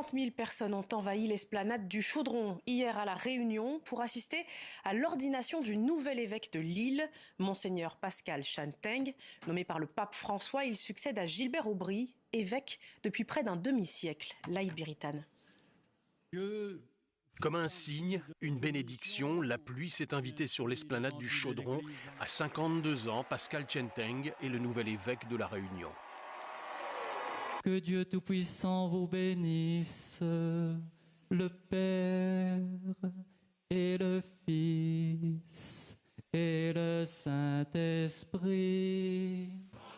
30 000 personnes ont envahi l'esplanade du Chaudron hier à La Réunion pour assister à l'ordination du nouvel évêque de Lille, Monseigneur Pascal Chanteng. Nommé par le pape François, il succède à Gilbert Aubry, évêque depuis près d'un demi-siècle. Laïd Biritane. Comme un signe, une bénédiction, la pluie s'est invitée sur l'esplanade du Chaudron. À 52 ans, Pascal Chanteng est le nouvel évêque de La Réunion. Que Dieu Tout-Puissant vous bénisse, le Père et le Fils et le Saint-Esprit.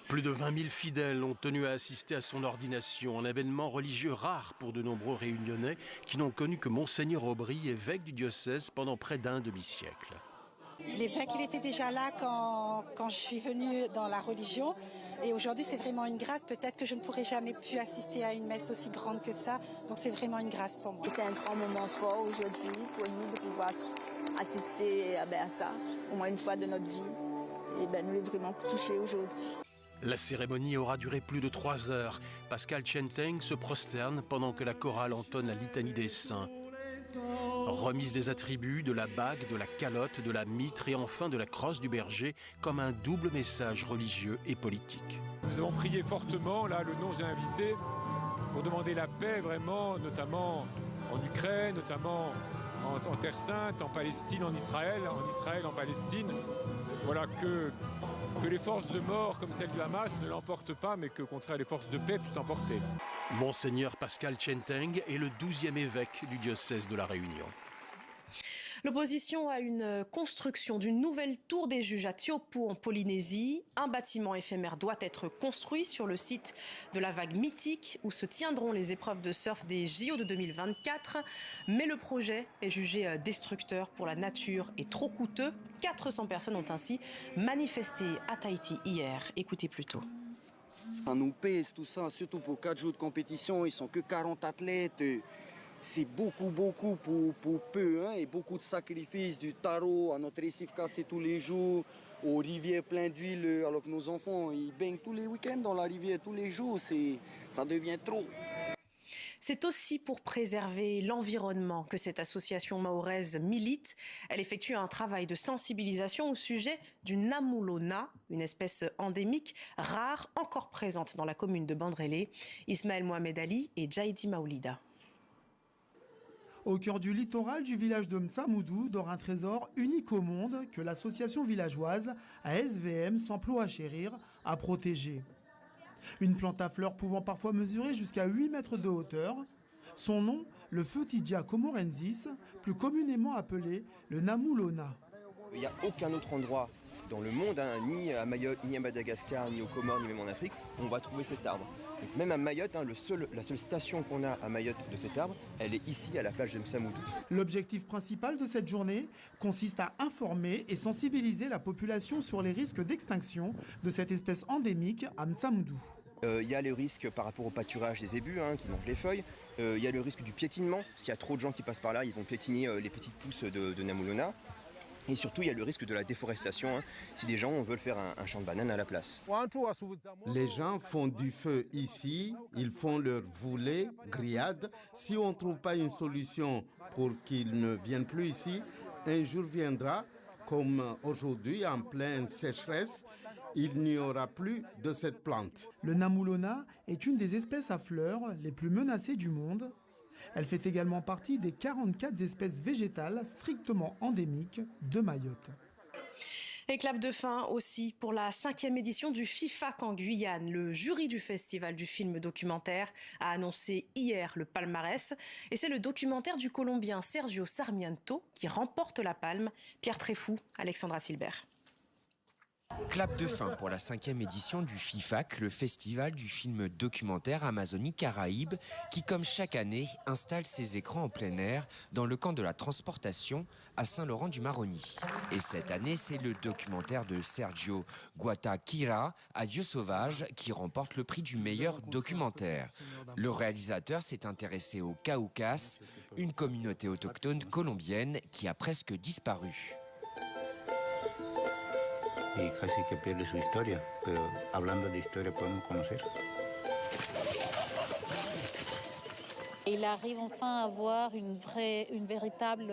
Plus de 20 000 fidèles ont tenu à assister à son ordination, un événement religieux rare pour de nombreux Réunionnais qui n'ont connu que Monseigneur Aubry, évêque du diocèse pendant près d'un demi-siècle. L'évêque, il était déjà là quand je suis venue dans la religion. Et aujourd'hui, c'est vraiment une grâce. Peut-être que je ne pourrais jamais pu assister à une messe aussi grande que ça. Donc, c'est vraiment une grâce pour moi. C'est un grand moment fort aujourd'hui pour nous de pouvoir assister à ça, au moins une fois de notre vie. Et nous est vraiment touchés aujourd'hui. La cérémonie aura duré plus de 3 heures. Pascal Chanteng se prosterne pendant que la chorale entonne la litanie des saints. Remise des attributs, de la bague, de la calotte, de la mitre et enfin de la crosse du berger, comme un double message religieux et politique. Nous avons prié fortement, là, le nom est invité, pour demander la paix vraiment, notamment en Ukraine, notamment en Terre Sainte, en Palestine, en Israël, en Palestine. Voilà, que les forces de mort comme celle du Hamas ne l'emportent pas, mais que, au contraire, les forces de paix puissent l'emporter. Monseigneur Pascal Chanteng est le 12e évêque du diocèse de La Réunion. L'opposition à une construction d'une nouvelle tour des juges à Tiopo en Polynésie. Un bâtiment éphémère doit être construit sur le site de la vague mythique où se tiendront les épreuves de surf des JO de 2024. Mais le projet est jugé destructeur pour la nature et trop coûteux. 400 personnes ont ainsi manifesté à Tahiti hier. Écoutez plutôt. Ça nous pèse tout ça, surtout pour 4 jours de compétition, ils sont que 40 athlètes. C'est beaucoup pour peu, hein, et beaucoup de sacrifices, du tarot à notre récif cassé tous les jours, aux rivières pleines d'huile, alors que nos enfants ils baignent tous les week-ends dans la rivière tous les jours, ça devient trop. C'est aussi pour préserver l'environnement que cette association mahoraise milite. Elle effectue un travail de sensibilisation au sujet du Namulona, une espèce endémique rare encore présente dans la commune de Bandrélé. Ismaël Mohamed Ali et Jaidi Maoulida. Au cœur du littoral du village de Mtsamoudou dort un trésor unique au monde que l'association villageoise ASVM s'emploie à chérir, à protéger. Une plante à fleurs pouvant parfois mesurer jusqu'à 8 mètres de hauteur. Son nom, le Photidia comorensis, plus communément appelé le Namulona. Il n'y a aucun autre endroit dans le monde, hein, ni à Mayotte, ni à Madagascar, ni aux Comores, ni même en Afrique, où on va trouver cet arbre. Donc même à Mayotte, hein, la seule station qu'on a à Mayotte de cet arbre, elle est ici à la plage de Mtsamoudou. L'objectif principal de cette journée consiste à informer et sensibiliser la population sur les risques d'extinction de cette espèce endémique à Mtsamoudou. Il y a le risque par rapport au pâturage des ébus qui mangent les feuilles. Il y a le risque du piétinement. S'il y a trop de gens qui passent par là, ils vont piétiner les petites pousses de Namulona. Et surtout, il y a le risque de la déforestation, si des gens veulent faire un champ de bananes à la place. Les gens font du feu ici, ils font leur voulée, grillade. Si on ne trouve pas une solution pour qu'ils ne viennent plus ici, un jour viendra, comme aujourd'hui, en pleine sécheresse, il n'y aura plus de cette plante. Le Namulona est une des espèces à fleurs les plus menacées du monde. Elle fait également partie des 44 espèces végétales strictement endémiques de Mayotte. Et clap de fin aussi pour la 5e édition du FIFAC en Guyane. Le jury du festival du film documentaire a annoncé hier le palmarès. Et c'est le documentaire du Colombien Sergio Sarmiento qui remporte la palme. Pierre Tréfou, Alexandra Silbert. Clap de fin pour la 5e édition du FIFAC, le festival du film documentaire Amazonie-Caraïbes, qui, comme chaque année, installe ses écrans en plein air dans le camp de la transportation à Saint-Laurent-du-Maroni. Et cette année, c'est le documentaire de Sergio Guataquira, Adieu sauvage, qui remporte le prix du meilleur documentaire. Le réalisateur s'est intéressé au Caucas, une communauté autochtone colombienne qui a presque disparu. Y casi que pierde su historia, pero hablando de historia podemos conocer. Et il arrive enfin à avoir une véritable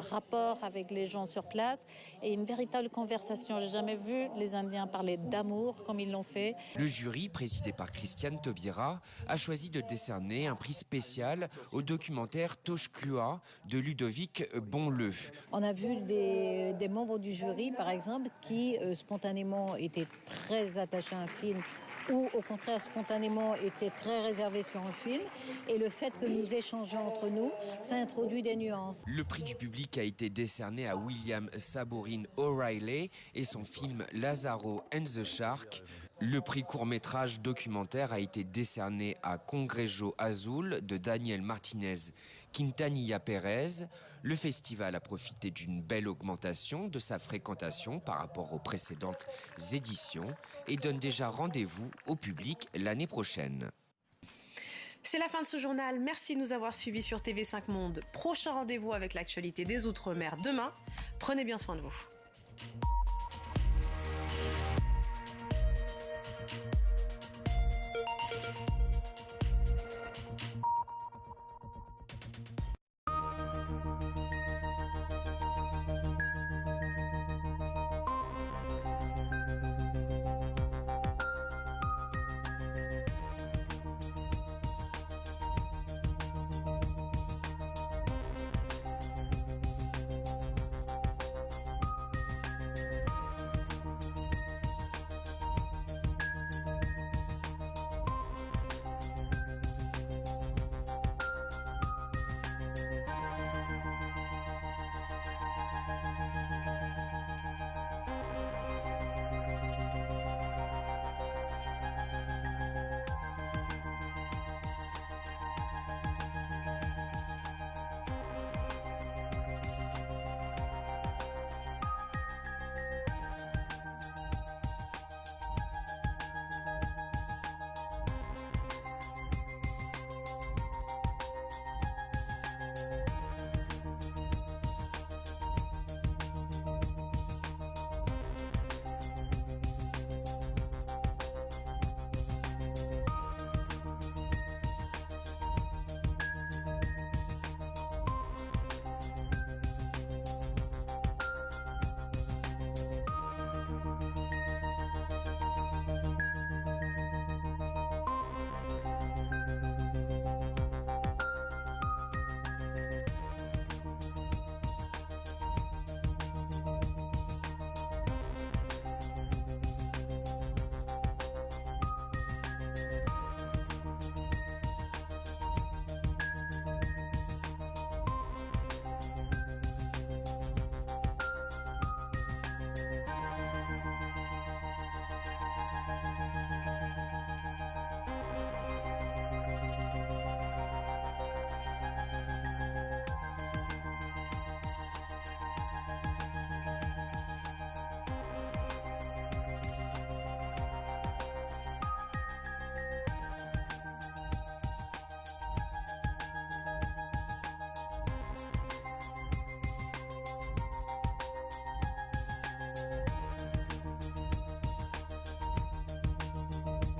rapport avec les gens sur place et une véritable conversation. J'ai jamais vu les Indiens parler d'amour comme ils l'ont fait. Le jury, présidé par Christiane Taubira, a choisi de décerner un prix spécial au documentaire Toshkua de Ludovic Bonleu. On a vu des membres du jury, par exemple, qui spontanément étaient très attachés à un film ou au contraire spontanément étaient très réservés sur un film. Et le fait que nous échangeons entre nous, ça introduit des nuances. Le prix du public a été décerné à William Sabourine O'Reilly et son film Lazaro and the Shark. Le prix court-métrage documentaire a été décerné à Congrejo Azul de Daniel Martinez Quintanilla Pérez. Le festival a profité d'une belle augmentation de sa fréquentation par rapport aux précédentes éditions et donne déjà rendez-vous au public l'année prochaine. C'est la fin de ce journal. Merci de nous avoir suivis sur TV5 Monde. Prochain rendez-vous avec l'actualité des Outre-mer demain. Prenez bien soin de vous.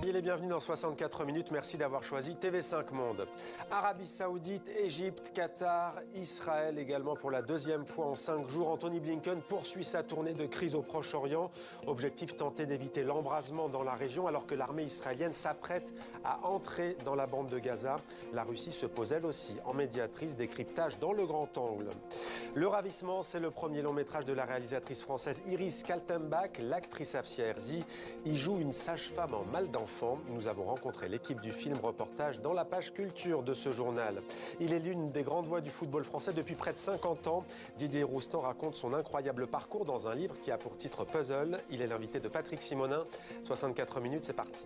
Et bienvenue dans 64 minutes, merci d'avoir choisi TV5 Monde. Arabie Saoudite, Égypte, Qatar, Israël également pour la deuxième fois en 5 jours. Anthony Blinken poursuit sa tournée de crise au Proche-Orient. Objectif tenter d'éviter l'embrasement dans la région alors que l'armée israélienne s'apprête à entrer dans la bande de Gaza. La Russie se pose elle aussi en médiatrice, décryptage dans le grand angle. Le ravissement, c'est le premier long métrage de la réalisatrice française Iris Kaltenbach. L'actrice Afsia Herzi y joue une sage-femme en mal d'enfant. Nous avons rencontré l'équipe du film reportage dans la page culture de ce journal. Il est l'une des grandes voix du football français depuis près de 50 ans. Didier Roustan raconte son incroyable parcours dans un livre qui a pour titre Puzzle. Il est l'invité de Patrick Simonin. 64 minutes, c'est parti.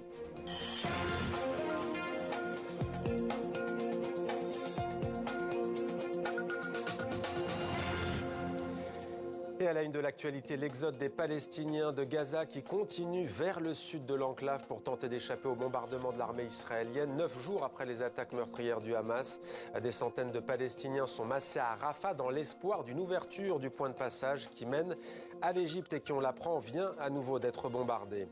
Et à la une de l'actualité, l'exode des Palestiniens de Gaza qui continue vers le sud de l'enclave pour tenter d'échapper au bombardement de l'armée israélienne. 9 jours après les attaques meurtrières du Hamas, des centaines de Palestiniens sont massés à Rafah dans l'espoir d'une ouverture du point de passage qui mène à l'Égypte et qui, on l'apprend, vient à nouveau d'être bombardé.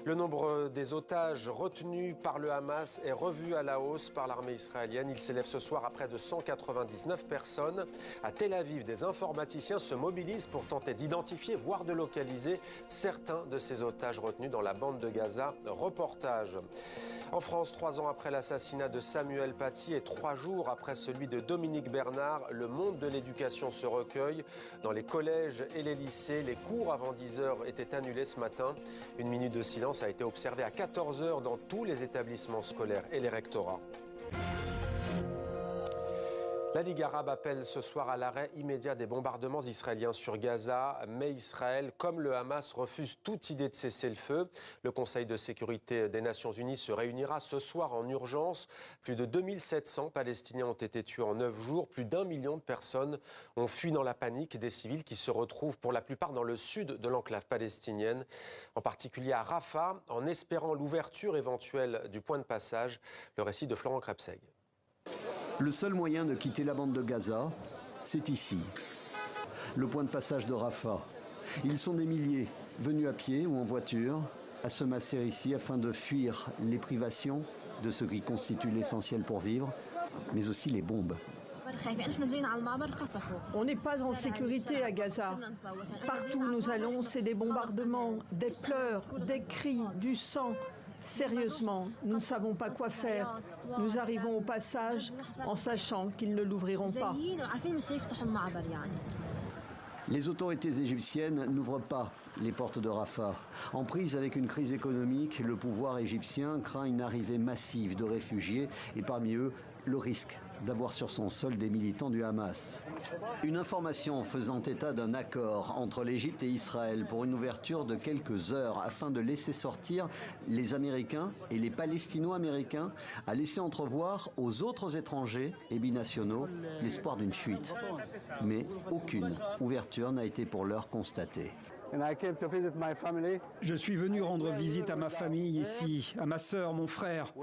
Le nombre des otages retenus par le Hamas est revu à la hausse par l'armée israélienne. Il s'élève ce soir à près de 199 personnes. À Tel Aviv, des informaticiens se mobilisent pour tenter d'identifier, voire de localiser certains de ces otages retenus dans la bande de Gaza. Reportage. En France, 3 ans après l'assassinat de Samuel Paty et 3 jours après celui de Dominique Bernard, le monde de l'éducation se recueille. Dans les collèges et les lycées, les cours avant 10h étaient annulés ce matin. Une minute de silence a été observée à 14h dans tous les établissements scolaires et les rectorats. La Ligue arabe appelle ce soir à l'arrêt immédiat des bombardements israéliens sur Gaza, mais Israël, comme le Hamas, refuse toute idée de cesser le feu. Le Conseil de sécurité des Nations Unies se réunira ce soir en urgence. Plus de 2700 Palestiniens ont été tués en 9 jours. Plus d'1 million de personnes ont fui dans la panique. Des civils qui se retrouvent pour la plupart dans le sud de l'enclave palestinienne, en particulier à Rafah, en espérant l'ouverture éventuelle du point de passage. Le récit de Florent Krebseg. Le seul moyen de quitter la bande de Gaza, c'est ici, le point de passage de Rafah. Ils sont des milliers, venus à pied ou en voiture, à se masser ici afin de fuir les privations de ce qui constitue l'essentiel pour vivre, mais aussi les bombes. On n'est pas en sécurité à Gaza. Partout où nous allons, c'est des bombardements, des pleurs, des cris, du sang. Sérieusement, nous ne savons pas quoi faire. Nous arrivons au passage en sachant qu'ils ne l'ouvriront pas. Les autorités égyptiennes n'ouvrent pas les portes de Rafah. En prise avec une crise économique, le pouvoir égyptien craint une arrivée massive de réfugiés et parmi eux, le risque d'avoir sur son sol des militants du Hamas. Une information faisant état d'un accord entre l'Égypte et Israël pour une ouverture de quelques heures afin de laisser sortir les Américains et les Palestino-Américains a laissé entrevoir aux autres étrangers et binationaux l'espoir d'une fuite. Mais aucune ouverture n'a été pour l'heure constatée. Je suis venu rendre visite à ma famille ici, à ma sœur, mon frère.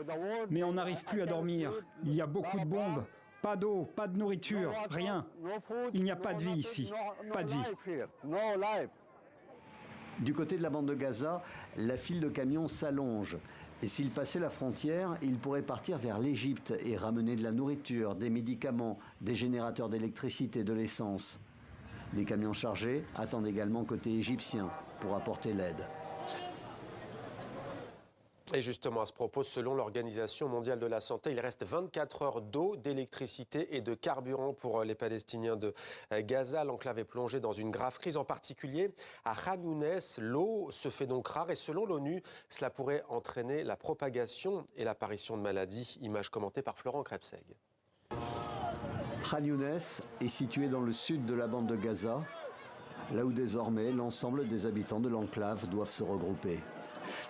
Mais on n'arrive plus à dormir. Il y a beaucoup de bombes. Pas d'eau, pas de nourriture, rien. Il n'y a pas de vie ici. Pas de vie. Du côté de la bande de Gaza, la file de camions s'allonge. Et s'ils passaient la frontière, ils pourraient partir vers l'Égypte et ramener de la nourriture, des médicaments, des générateurs d'électricité, de l'essence. Des camions chargés attendent également côté égyptien pour apporter l'aide. Et justement, à ce propos, selon l'Organisation mondiale de la santé, il reste 24 heures d'eau, d'électricité et de carburant pour les Palestiniens de Gaza. L'enclave est plongée dans une grave crise, en particulier à Khan Younes. L'eau se fait donc rare et selon l'ONU, cela pourrait entraîner la propagation et l'apparition de maladies. Image commentée par Florent Krebseg. Khan Younes est situé dans le sud de la bande de Gaza, là où désormais l'ensemble des habitants de l'enclave doivent se regrouper.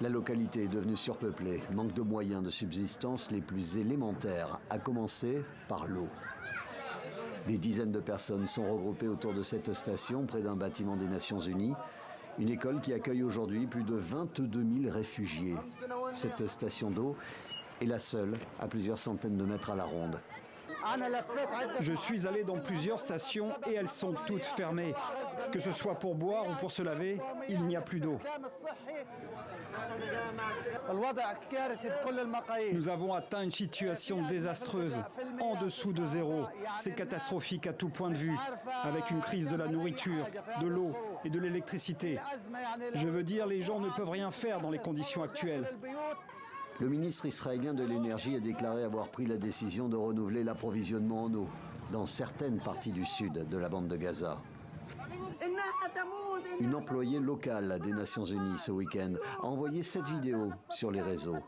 La localité est devenue surpeuplée, manque de moyens de subsistance les plus élémentaires, à commencer par l'eau. Des dizaines de personnes sont regroupées autour de cette station, près d'un bâtiment des Nations Unies, une école qui accueille aujourd'hui plus de 22 000 réfugiés. Cette station d'eau est la seule à plusieurs centaines de mètres à la ronde. Je suis allé dans plusieurs stations et elles sont toutes fermées. Que ce soit pour boire ou pour se laver, il n'y a plus d'eau. Nous avons atteint une situation désastreuse, en dessous de zéro. C'est catastrophique à tout point de vue, avec une crise de la nourriture, de l'eau et de l'électricité. Je veux dire, les gens ne peuvent rien faire dans les conditions actuelles. Le ministre israélien de l'énergie a déclaré avoir pris la décision de renouveler l'approvisionnement en eau dans certaines parties du sud de la bande de Gaza. Une employée locale des Nations Unies ce week-end a envoyé cette vidéo sur les réseaux.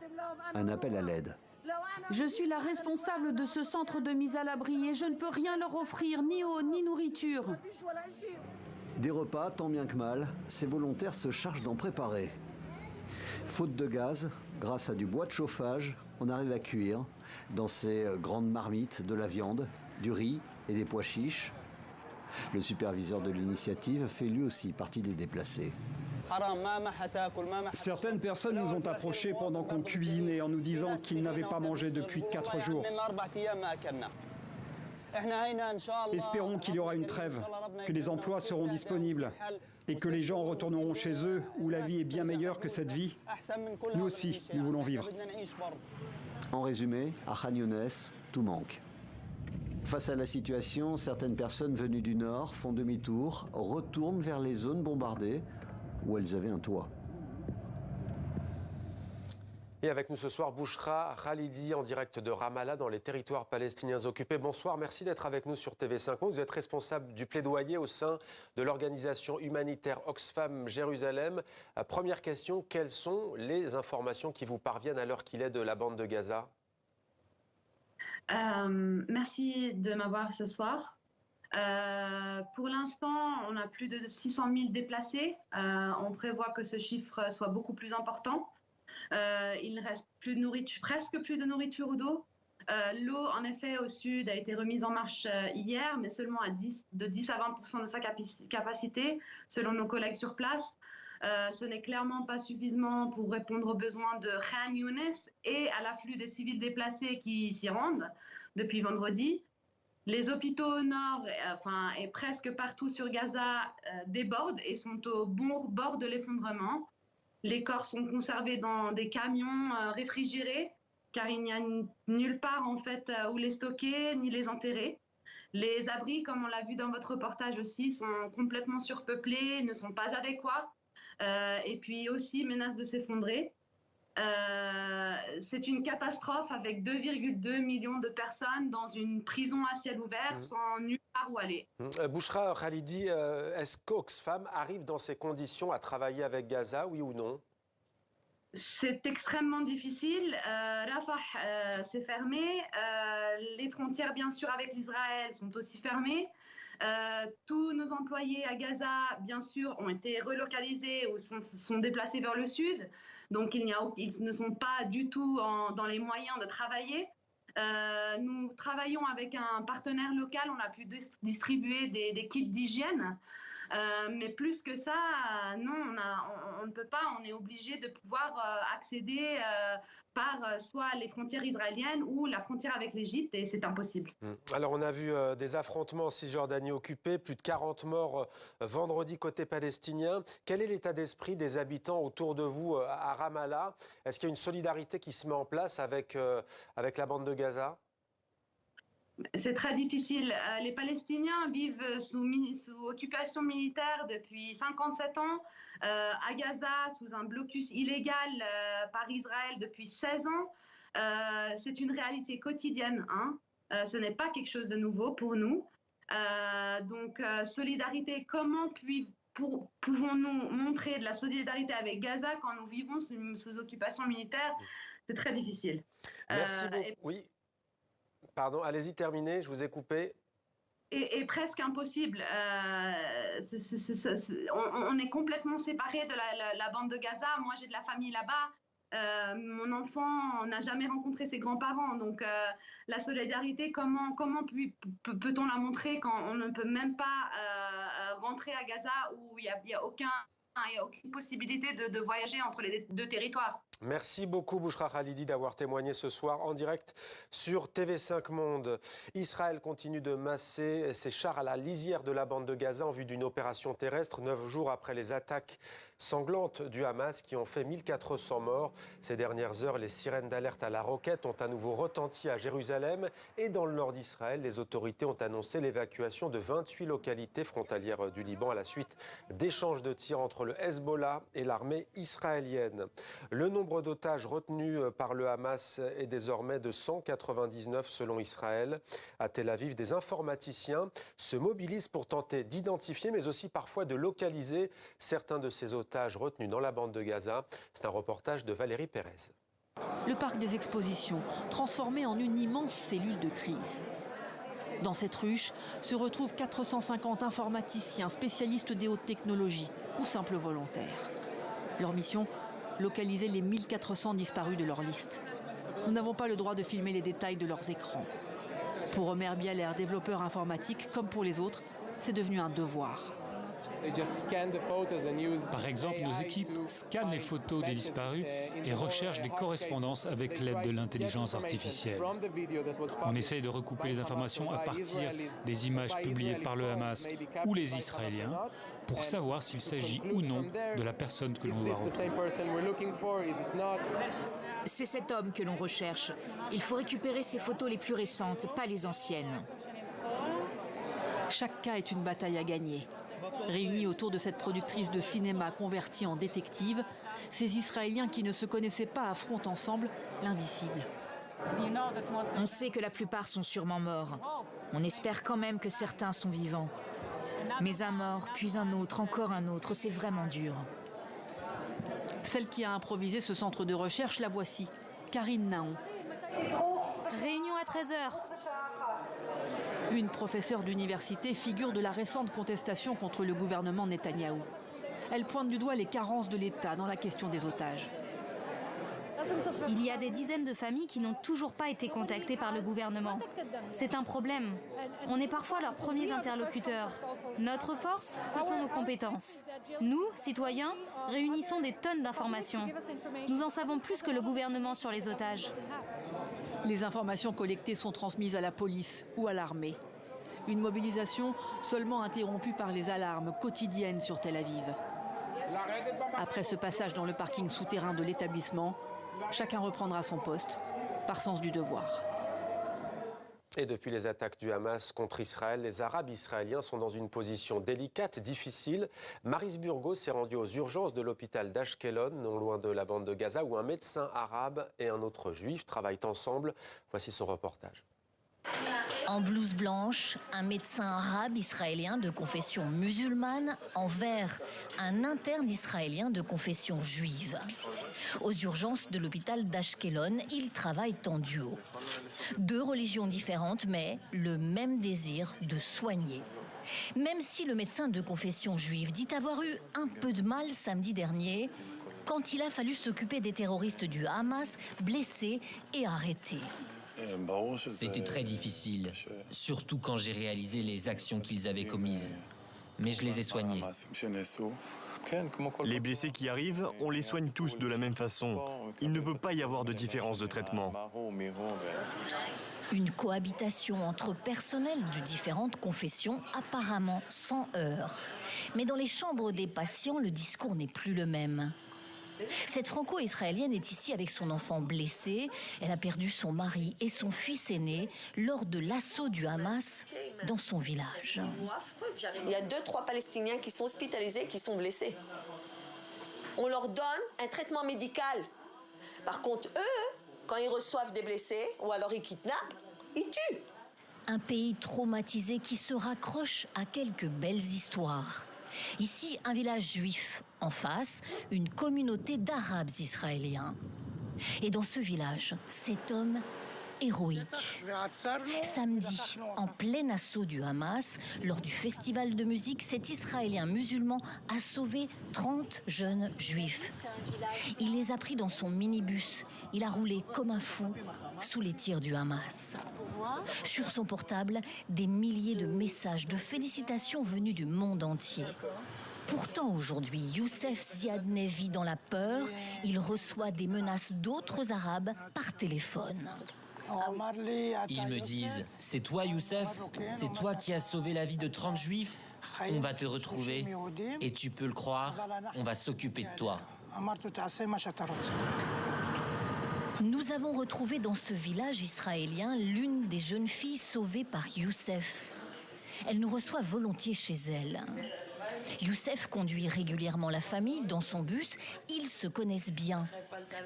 Un appel à l'aide. Je suis la responsable de ce centre de mise à l'abri et je ne peux rien leur offrir, ni eau, ni nourriture. Des repas, tant bien que mal, ces volontaires se chargent d'en préparer. Faute de gaz, grâce à du bois de chauffage, on arrive à cuire dans ces grandes marmites de la viande, du riz et des pois chiches. Le superviseur de l'initiative fait lui aussi partie des déplacés. Certaines personnes nous ont approchés pendant qu'on cuisinait en nous disant qu'ils n'avaient pas mangé depuis 4 jours. Espérons qu'il y aura une trêve, que les emplois seront disponibles et que les gens retourneront chez eux où la vie est bien meilleure que cette vie. Nous aussi, nous voulons vivre. En résumé, à Khan Younes, tout manque. Face à la situation, certaines personnes venues du nord font demi-tour, retournent vers les zones bombardées où elles avaient un toit. Et avec nous ce soir, Bouchra Khalidi en direct de Ramallah dans les territoires palestiniens occupés. Bonsoir, merci d'être avec nous sur TV5 Monde. Vous êtes responsable du plaidoyer au sein de l'organisation humanitaire Oxfam Jérusalem. Première question, quelles sont les informations qui vous parviennent à l'heure qu'il est de la bande de Gaza ? Merci de m'avoir ce soir. Pour l'instant, on a plus de 600 000 déplacés. On prévoit que ce chiffre soit beaucoup plus important. Il ne reste plus de nourriture, presque plus de nourriture ou d'eau. L'eau, en effet, au sud a été remise en marche hier, mais seulement de 10 à 20% de sa capacité, selon nos collègues sur place. Ce n'est clairement pas suffisant pour répondre aux besoins de Khan Younes et à l'afflux des civils déplacés qui s'y rendent depuis vendredi. Les hôpitaux au nord, et presque partout sur Gaza, débordent et sont au bord de l'effondrement. Les corps sont conservés dans des camions réfrigérés, car il n'y a nulle part en fait où les stocker ni les enterrer. Les abris, comme on l'a vu dans votre reportage aussi, sont complètement surpeuplés, ne sont pas adéquats, et puis aussi menacent de s'effondrer. C'est une catastrophe avec 2,2 millions de personnes dans une prison à ciel ouvert sans nulle part où aller. Bouchra Khalidi, est-ce qu'Oxfam arrive dans ces conditions à travailler avec Gaza, oui ou non ? C'est extrêmement difficile. Rafah s'est fermé. Les frontières, bien sûr, avec l'Israël sont aussi fermées. Tous nos employés à Gaza, bien sûr, ont été relocalisés ou sont déplacés vers le sud. Donc, ils ne sont pas du tout dans les moyens de travailler. Nous travaillons avec un partenaire local. On a pu distribuer des kits d'hygiène. Mais plus que ça, non, on ne peut pas. On est obligé de pouvoir accéder par soit les frontières israéliennes ou la frontière avec l'Égypte, et c'est impossible. Alors on a vu des affrontements en Cisjordanie occupée, plus de 40 morts vendredi côté palestinien. Quel est l'état d'esprit des habitants autour de vous à Ramallah? Est-ce qu'il y a une solidarité qui se met en place avec la bande de Gaza? C'est très difficile. Les Palestiniens vivent sous occupation militaire depuis 57 ans, à Gaza sous un blocus illégal par Israël depuis 16 ans. C'est une réalité quotidienne. Ce n'est pas quelque chose de nouveau pour nous. Donc, solidarité, comment pouvons-nous montrer de la solidarité avec Gaza quand nous vivons sous occupation militaire? C'est très difficile. Merci beaucoup. Oui. Pardon, allez-y, terminez, je vous ai coupé. Et presque impossible. On est complètement séparés de la bande de Gaza. Moi, j'ai de la famille là-bas. Mon enfant n'a jamais rencontré ses grands-parents. Donc, la solidarité, comment peut-on la montrer quand on ne peut même pas rentrer à Gaza où il n'y a aucune possibilité de voyager entre les deux territoires? Merci beaucoup Bouchra Khalidi d'avoir témoigné ce soir en direct sur TV5 Monde. Israël continue de masser ses chars à la lisière de la bande de Gaza en vue d'une opération terrestre 9 jours après les attaques sanglantes du Hamas qui ont fait 1400 morts. Ces dernières heures, les sirènes d'alerte à la roquette ont à nouveau retenti à Jérusalem et dans le nord d'Israël, les autorités ont annoncé l'évacuation de 28 localités frontalières du Liban à la suite d'échanges de tirs entre le Hezbollah et l'armée israélienne. Le nombre d'otages retenus par le Hamas est désormais de 199 selon Israël. À Tel Aviv, des informaticiens se mobilisent pour tenter d'identifier mais aussi parfois de localiser certains de ces otages retenus dans la bande de Gaza. C'est un reportage de Valérie Pérez. Le parc des expositions, transformé en une immense cellule de crise. Dans cette ruche se retrouvent 450 informaticiens, spécialistes des hautes technologies ou simples volontaires. Leur mission, localiser les 1400 disparus de leur liste. Nous n'avons pas le droit de filmer les détails de leurs écrans. Pour Omer Bialer, développeur informatique, comme pour les autres, c'est devenu un devoir. Par exemple, nos équipes scannent les photos des disparus et recherchent des correspondances avec l'aide de l'intelligence artificielle. On essaye de recouper les informations à partir des images publiées par le Hamas ou les Israéliens pour savoir s'il s'agit ou non de la personne que l'on doit retrouver. C'est cet homme que l'on recherche. Il faut récupérer ses photos les plus récentes, pas les anciennes. Chaque cas est une bataille à gagner. Réunis autour de cette productrice de cinéma convertie en détective, ces Israéliens qui ne se connaissaient pas affrontent ensemble l'indicible. On sait que la plupart sont sûrement morts. On espère quand même que certains sont vivants. Mais un mort, puis un autre, encore un autre, c'est vraiment dur. Celle qui a improvisé ce centre de recherche, la voici, Karine Naon. Réunion à 13h. Une professeure d'université, figure de la récente contestation contre le gouvernement Netanyahou. Elle pointe du doigt les carences de l'État dans la question des otages. Il y a des dizaines de familles qui n'ont toujours pas été contactées par le gouvernement. C'est un problème. On est parfois leurs premiers interlocuteurs. Notre force, ce sont nos compétences. Nous, citoyens, réunissons des tonnes d'informations. Nous en savons plus que le gouvernement sur les otages. Les informations collectées sont transmises à la police ou à l'armée. Une mobilisation seulement interrompue par les alarmes quotidiennes sur Tel Aviv. Après ce passage dans le parking souterrain de l'établissement, chacun reprendra son poste, par sens du devoir. Et depuis les attaques du Hamas contre Israël, les Arabes israéliens sont dans une position délicate, difficile. Maryse Burgos s'est rendue aux urgences de l'hôpital d'Ashkelon, non loin de la bande de Gaza, où un médecin arabe et un autre juif travaillent ensemble. Voici son reportage. En blouse blanche, un médecin arabe israélien de confession musulmane envers un interne israélien de confession juive. Aux urgences de l'hôpital d'Ashkelon, ils travaillent en duo. Deux religions différentes, mais le même désir de soigner. Même si le médecin de confession juive dit avoir eu un peu de mal samedi dernier, quand il a fallu s'occuper des terroristes du Hamas, blessés et arrêtés. C'était très difficile, surtout quand j'ai réalisé les actions qu'ils avaient commises. Mais je les ai soignés. Les blessés qui arrivent, on les soigne tous de la même façon. Il ne peut pas y avoir de différence de traitement. Une cohabitation entre personnels de différentes confessions, apparemment sans heurts. Mais dans les chambres des patients, le discours n'est plus le même. Cette franco-israélienne est ici avec son enfant blessé. Elle a perdu son mari et son fils aîné lors de l'assaut du Hamas dans son village. Il y a 2-3 Palestiniens qui sont hospitalisés, qui sont blessés. On leur donne un traitement médical. Par contre, eux, quand ils reçoivent des blessés ou alors ils kidnappent, ils tuent. Un pays traumatisé qui se raccroche à quelques belles histoires. Ici, un village juif. En face, une communauté d'Arabes israéliens. Et dans ce village, cet homme héroïque. Samedi, en plein assaut du Hamas, lors du festival de musique, cet Israélien musulman a sauvé 30 jeunes juifs. Il les a pris dans son minibus. Il a roulé comme un fou sous les tirs du Hamas. Sur son portable, des milliers de messages de félicitations venus du monde entier. Pourtant, aujourd'hui, Youssef Ziadneh vit dans la peur. Il reçoit des menaces d'autres Arabes par téléphone. Ils me disent, c'est toi Youssef, c'est toi qui as sauvé la vie de 30 juifs. On va te retrouver et tu peux le croire, on va s'occuper de toi. Nous avons retrouvé dans ce village israélien l'une des jeunes filles sauvées par Youssef. Elle nous reçoit volontiers chez elle. Youssef conduit régulièrement la famille dans son bus. Ils se connaissent bien.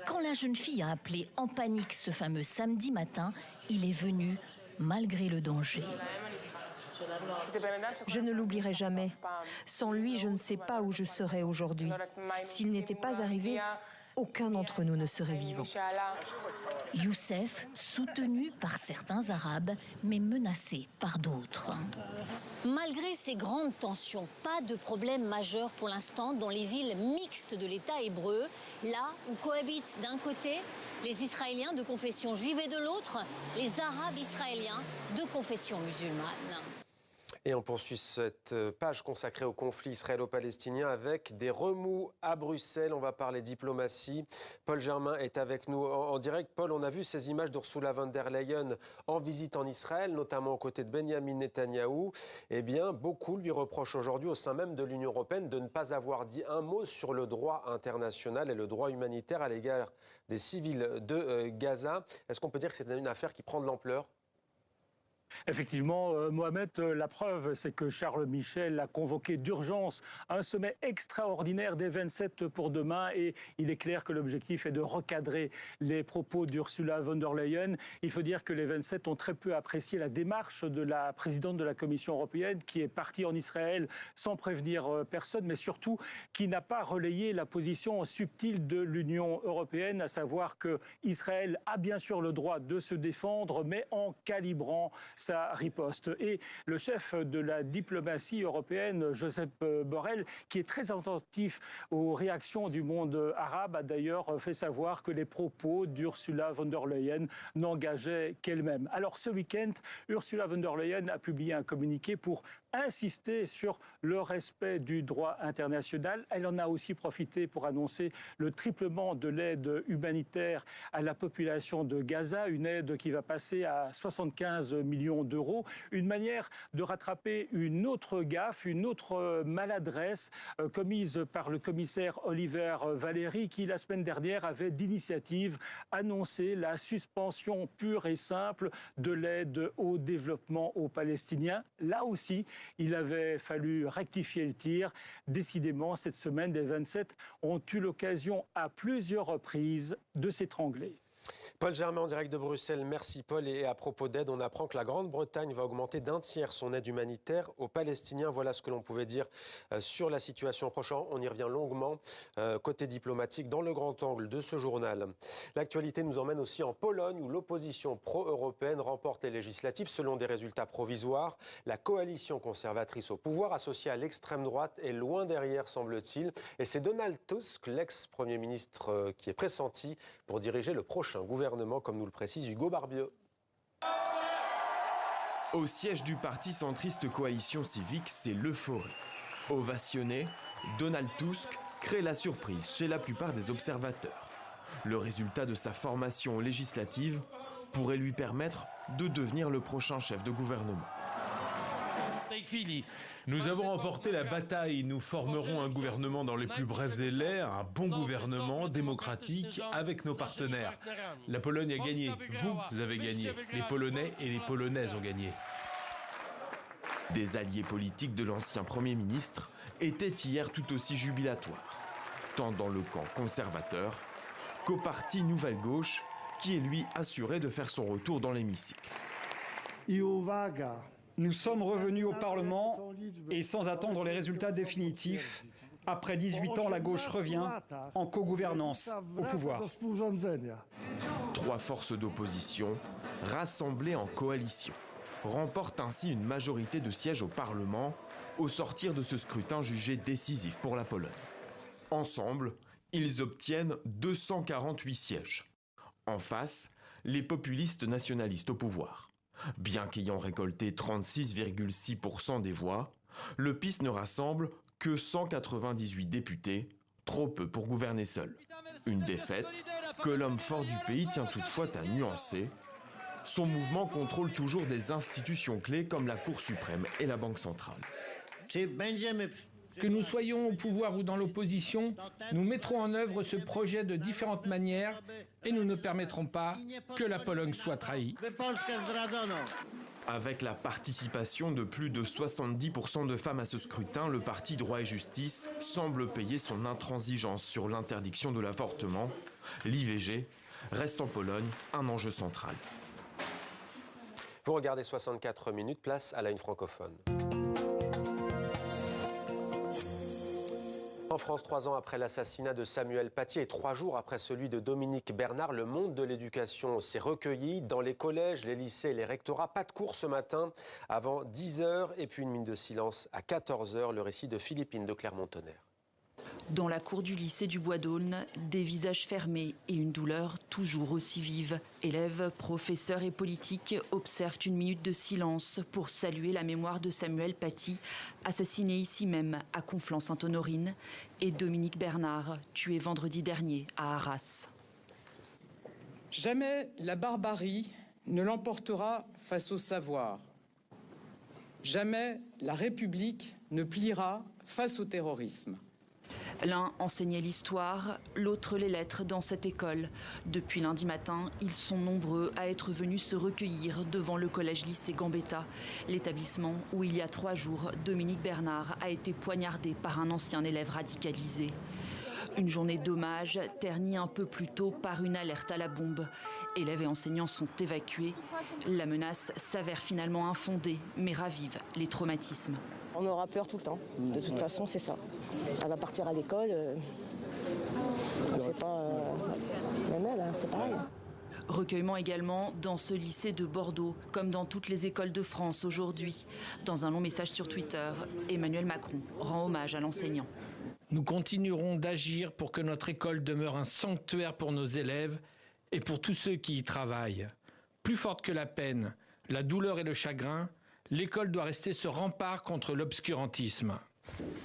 Quand la jeune fille a appelé en panique ce fameux samedi matin, il est venu malgré le danger. Je ne l'oublierai jamais. Sans lui, je ne sais pas où je serais aujourd'hui. S'il n'était pas arrivé, aucun d'entre nous ne serait vivant. Youssef, soutenu par certains Arabes, mais menacé par d'autres. Malgré ces grandes tensions, pas de problème majeur pour l'instant dans les villes mixtes de l'État hébreu, là où cohabitent d'un côté les Israéliens de confession juive et de l'autre les Arabes israéliens de confession musulmane. Et on poursuit cette page consacrée au conflit israélo-palestinien avec des remous à Bruxelles. On va parler diplomatie. Paul Germain est avec nous en direct. Paul, on a vu ces images d'Ursula von der Leyen en visite en Israël, notamment aux côtés de Benjamin Netanyahou. Eh bien, beaucoup lui reprochent aujourd'hui au sein même de l'Union européenne de ne pas avoir dit un mot sur le droit international et le droit humanitaire à l'égard des civils de Gaza. Est-ce qu'on peut dire que c'est une affaire qui prend de l'ampleur ? Effectivement, Mohamed, la preuve, c'est que Charles Michel a convoqué d'urgence un sommet extraordinaire des 27 pour demain et il est clair que l'objectif est de recadrer les propos d'Ursula von der Leyen. Il faut dire que les 27 ont très peu apprécié la démarche de la présidente de la Commission européenne qui est partie en Israël sans prévenir personne, mais surtout qui n'a pas relayé la position subtile de l'Union européenne, à savoir que Israël a bien sûr le droit de se défendre, mais en calibrant sa riposte. Et le chef de la diplomatie européenne, Josep Borrell, qui est très attentif aux réactions du monde arabe, a d'ailleurs fait savoir que les propos d'Ursula von der Leyen n'engageaient qu'elle-même. Alors ce week-end, Ursula von der Leyen a publié un communiqué pour insister sur le respect du droit international. Elle en a aussi profité pour annoncer le triplement de l'aide humanitaire à la population de Gaza, une aide qui va passer à 75 millions d'euros, une manière de rattraper une autre gaffe, une autre maladresse commise par le commissaire Oliver Valéry qui, la semaine dernière, avait d'initiative annoncé la suspension pure et simple de l'aide au développement aux Palestiniens. Là aussi, il avait fallu rectifier le tir. Décidément, cette semaine, les 27 ont eu l'occasion à plusieurs reprises de s'étrangler. Paul Germain en direct de Bruxelles. Merci Paul. Et à propos d'aide, on apprend que la Grande-Bretagne va augmenter d'un tiers son aide humanitaire aux Palestiniens. Voilà ce que l'on pouvait dire sur la situation prochaine. On y revient longuement côté diplomatique dans le grand angle de ce journal. L'actualité nous emmène aussi en Pologne où l'opposition pro-européenne remporte les législatives selon des résultats provisoires. La coalition conservatrice au pouvoir associée à l'extrême droite est loin derrière, semble-t-il. Et c'est Donald Tusk, l'ex-premier ministre, qui est pressenti pour diriger le prochain gouvernement, comme nous le précise Hugo Barbieux. Au siège du parti centriste Coalition Civique, c'est l'euphorie. Ovationné, Donald Tusk crée la surprise chez la plupart des observateurs. Le résultat de sa formation législative pourrait lui permettre de devenir le prochain chef de gouvernement. Nous avons remporté la bataille. Nous formerons un gouvernement dans les plus brefs délais, un bon gouvernement démocratique avec nos partenaires. La Pologne a gagné, vous avez gagné, les Polonais et les Polonaises ont gagné. Des alliés politiques de l'ancien Premier ministre étaient hier tout aussi jubilatoires, tant dans le camp conservateur qu'au parti Nouvelle Gauche, qui est lui assuré de faire son retour dans l'hémicycle. Nous sommes revenus au Parlement et sans attendre les résultats définitifs, après 18 ans, la gauche revient en co-gouvernance au pouvoir. 3 forces d'opposition, rassemblées en coalition, remportent ainsi une majorité de sièges au Parlement au sortir de ce scrutin jugé décisif pour la Pologne. Ensemble, ils obtiennent 248 sièges. En face, les populistes nationalistes au pouvoir. Bien qu'ayant récolté 36,6% des voix, le PiS ne rassemble que 198 députés, trop peu pour gouverner seul. Une défaite que l'homme fort du pays tient toutefois à nuancer. Son mouvement contrôle toujours des institutions clés comme la Cour suprême et la Banque centrale. Que nous soyons au pouvoir ou dans l'opposition, nous mettrons en œuvre ce projet de différentes manières et nous ne permettrons pas que la Pologne soit trahie. Avec la participation de plus de 70% de femmes à ce scrutin, le parti Droit et Justice semble payer son intransigeance sur l'interdiction de l'avortement. L'IVG reste en Pologne un enjeu central. Vous regardez 64 minutes, place à la une francophone. En France, 3 ans après l'assassinat de Samuel Paty et 3 jours après celui de Dominique Bernard, le monde de l'éducation s'est recueilli dans les collèges, les lycées et les rectorats. Pas de cours ce matin avant 10h et puis une minute de silence à 14h. Le récit de Philippine de Clermont-Tonnerre. Dans la cour du lycée du Bois d'Aulne, des visages fermés et une douleur toujours aussi vive. Élèves, professeurs et politiques observent une minute de silence pour saluer la mémoire de Samuel Paty, assassiné ici même à Conflans-Sainte-Honorine, et Dominique Bernard, tué vendredi dernier à Arras. Jamais la barbarie ne l'emportera face au savoir. Jamais la République ne pliera face au terrorisme. L'un enseignait l'histoire, l'autre les lettres dans cette école. Depuis lundi matin, ils sont nombreux à être venus se recueillir devant le collège-lycée Gambetta, l'établissement où il y a 3 jours, Dominique Bernard a été poignardé par un ancien élève radicalisé. Une journée d'hommage ternie un peu plus tôt par une alerte à la bombe. Élèves et enseignants sont évacués. La menace s'avère finalement infondée, mais ravive les traumatismes. On aura peur tout le temps. De toute façon, c'est ça. Elle va partir à l'école. C'est pas... Même elle, c'est pareil. Recueillement également dans ce lycée de Bordeaux, comme dans toutes les écoles de France aujourd'hui. Dans un long message sur Twitter, Emmanuel Macron rend hommage à l'enseignant. Nous continuerons d'agir pour que notre école demeure un sanctuaire pour nos élèves et pour tous ceux qui y travaillent. Plus forte que la peine, la douleur et le chagrin, l'école doit rester ce rempart contre l'obscurantisme.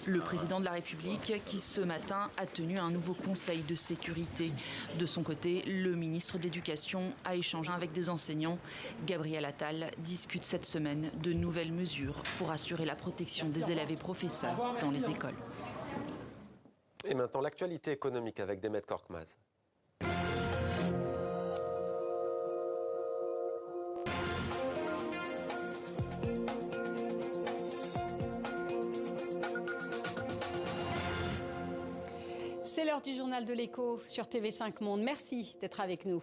Le président de la République qui ce matin a tenu un nouveau conseil de sécurité. De son côté, le ministre de l'Éducation a échangé avec des enseignants. Gabriel Attal discute cette semaine de nouvelles mesures pour assurer la protection des élèves et professeurs dans les écoles. Et maintenant, l'actualité économique avec Demet Korkmaz. C'est l'heure du journal de l'écho sur TV5 Monde. Merci d'être avec nous.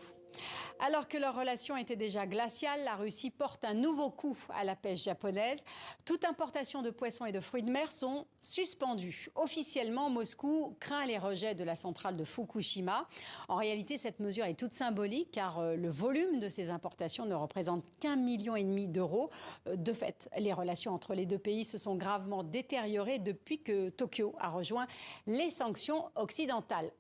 Alors que leurs relations étaient déjà glaciales, la Russie porte un nouveau coup à la pêche japonaise. Toute importation de poissons et de fruits de mer sont suspendues. Officiellement, Moscou craint les rejets de la centrale de Fukushima. En réalité, cette mesure est toute symbolique car le volume de ces importations ne représente qu'1,5 million d'euros. De fait, les relations entre les deux pays se sont gravement détériorées depuis que Tokyo a rejoint les sanctions occidentales.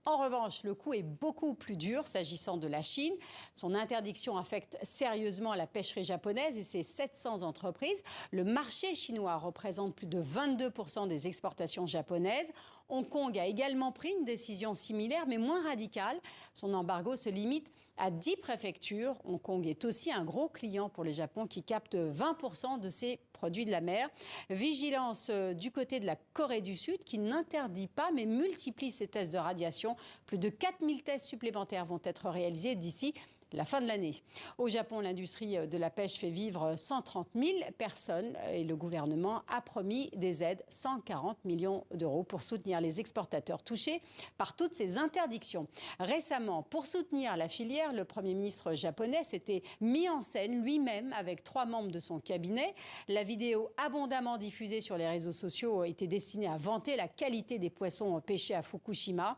En revanche, le coup est beaucoup plus dur s'agissant de la Chine. Son interdiction affecte sérieusement la pêcherie japonaise et ses 700 entreprises. Le marché chinois représente plus de 22% des exportations japonaises. Hong Kong a également pris une décision similaire, mais moins radicale. Son embargo se limite à 10 préfectures. Hong Kong est aussi un gros client pour le Japon qui capte 20% de ses produits de la mer. Vigilance du côté de la Corée du Sud qui n'interdit pas mais multiplie ses tests de radiation. Plus de 4000 tests supplémentaires vont être réalisés d'ici la fin de l'année. Au Japon, l'industrie de la pêche fait vivre 130 000 personnes et le gouvernement a promis des aides, 140 millions d'euros pour soutenir les exportateurs touchés par toutes ces interdictions. Récemment, pour soutenir la filière, le Premier ministre japonais s'était mis en scène lui-même avec 3 membres de son cabinet. La vidéo abondamment diffusée sur les réseaux sociaux était destinée à vanter la qualité des poissons pêchés à Fukushima.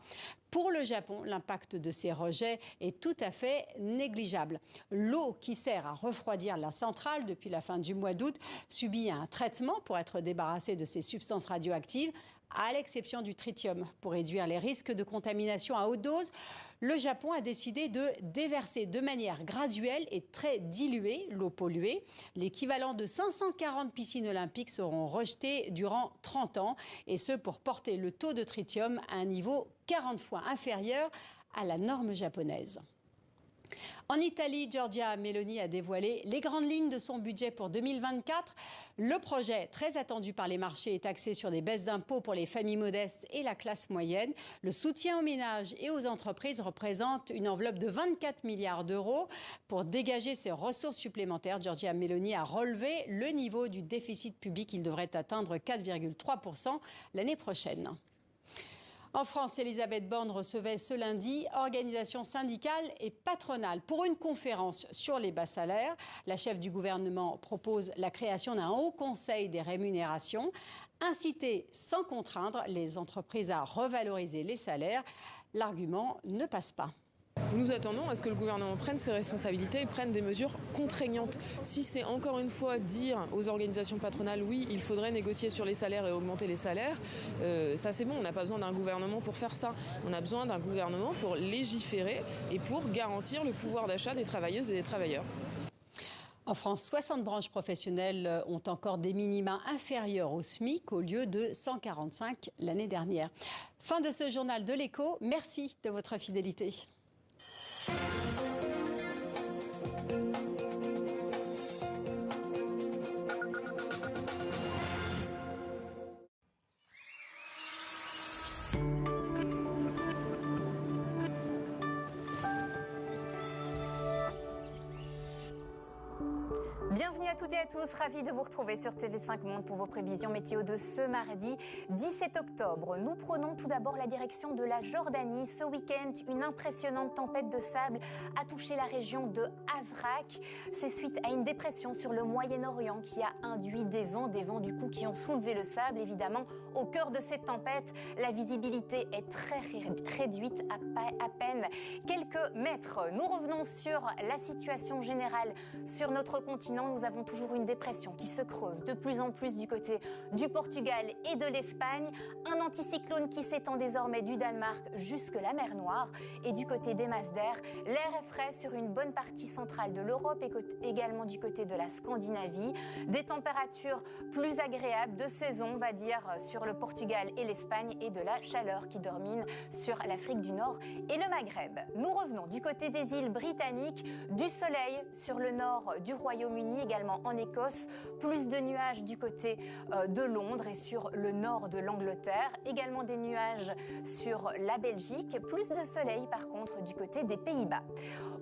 Pour le Japon, l'impact de ces rejets est tout à fait négligeable. L'eau qui sert à refroidir la centrale depuis la fin du mois d'août subit un traitement pour être débarrassée de ces substances radioactives, à l'exception du tritium. Pour réduire les risques de contamination à haute dose, le Japon a décidé de déverser de manière graduelle et très diluée l'eau polluée. L'équivalent de 540 piscines olympiques seront rejetées durant 30 ans, et ce pour porter le taux de tritium à un niveau 40 fois inférieur à la norme japonaise. En Italie, Giorgia Meloni a dévoilé les grandes lignes de son budget pour 2024. Le projet, très attendu par les marchés, est axé sur des baisses d'impôts pour les familles modestes et la classe moyenne. Le soutien aux ménages et aux entreprises représente une enveloppe de 24 milliards d'euros. Pour dégager ces ressources supplémentaires, Giorgia Meloni a relevé le niveau du déficit public. Il devrait atteindre 4,3% l'année prochaine. En France, Elisabeth Borne recevait ce lundi organisations syndicales et patronales pour une conférence sur les bas salaires. La chef du gouvernement propose la création d'un haut conseil des rémunérations, inciter sans contraindre les entreprises à revaloriser les salaires. L'argument ne passe pas. Nous attendons à ce que le gouvernement prenne ses responsabilités et prenne des mesures contraignantes. Si c'est encore une fois dire aux organisations patronales oui, il faudrait négocier sur les salaires et augmenter les salaires, ça c'est bon, on n'a pas besoin d'un gouvernement pour faire ça. On a besoin d'un gouvernement pour légiférer et pour garantir le pouvoir d'achat des travailleuses et des travailleurs. En France, 60 branches professionnelles ont encore des minima inférieurs au SMIC au lieu de 145 l'année dernière. Fin de ce journal de l'Écho. Merci de votre fidélité. Bienvenue à toutes et à tous, ravi de vous retrouver sur TV5 Monde pour vos prévisions météo de ce mardi 17 octobre. Nous prenons tout d'abord la direction de la Jordanie. Ce week-end, une impressionnante tempête de sable a touché la région de Azraq. C'est suite à une dépression sur le Moyen-Orient qui a induit des vents du coup qui ont soulevé le sable. Évidemment, au cœur de cette tempête, la visibilité est très réduite, à peine quelques mètres. Nous revenons sur la situation générale sur notre continent. Nous avons toujours une dépression qui se creuse de plus en plus du côté du Portugal et de l'Espagne. Un anticyclone qui s'étend désormais du Danemark jusque la mer Noire. Et du côté des masses d'air, l'air est frais sur une bonne partie centrale de l'Europe et également du côté de la Scandinavie. Des températures plus agréables de saison, on va dire, sur le Portugal et l'Espagne et de la chaleur qui domine sur l'Afrique du Nord et le Maghreb. Nous revenons du côté des îles britanniques, du soleil sur le nord du Royaume-Uni, également en Écosse, plus de nuages du côté de Londres et sur le nord de l'Angleterre, également des nuages sur la Belgique, plus de soleil par contre du côté des Pays-Bas.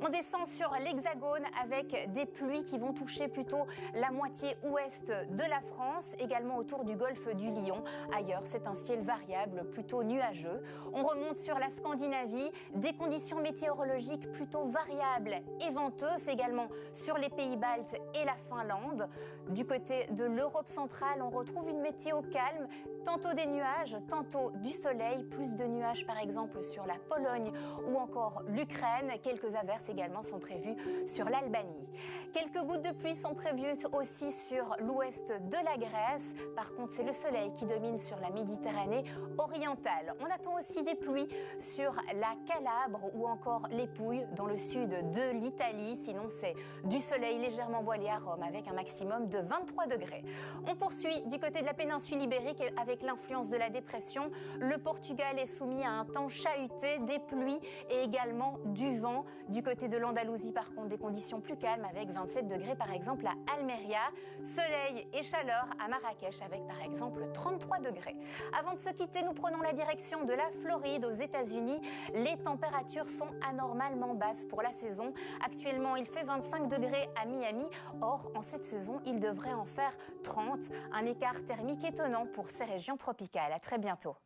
On descend sur l'Hexagone avec des pluies qui vont toucher plutôt la moitié ouest de la France, également autour du golfe du Lion. Ailleurs, c'est un ciel variable, plutôt nuageux. On remonte sur la Scandinavie, des conditions météorologiques plutôt variables et venteuses, également sur les pays baltes et la Finlande. Du côté de l'Europe centrale, on retrouve une météo calme, tantôt des nuages, tantôt du soleil, plus de nuages par exemple sur la Pologne ou encore l'Ukraine. Quelques averses également sont prévues sur l'Albanie. Quelques gouttes de pluie sont prévues aussi sur l'ouest de la Grèce. Par contre, c'est le soleil qui domine sur la Méditerranée orientale. On attend aussi des pluies sur la Calabre ou encore les Pouilles dans le sud de l'Italie. Sinon, c'est du soleil légèrement voilé à Rome avec un maximum de 23 degrés. On poursuit du côté de la péninsule ibérique avec l'influence de la dépression. Le Portugal est soumis à un temps chahuté, des pluies et également du vent. Du côté de l'Andalousie, par contre, des conditions plus calmes avec 27 degrés par exemple à Almeria. Soleil et chaleur à Marrakech avec par exemple 33 degrés. Avant de se quitter, nous prenons la direction de la Floride aux États-Unis. Les températures sont anormalement basses pour la saison. Actuellement, il fait 25 degrés à Miami. Or, en cette saison, il devrait en faire 30. Un écart thermique étonnant pour ces régions tropicales. À très bientôt.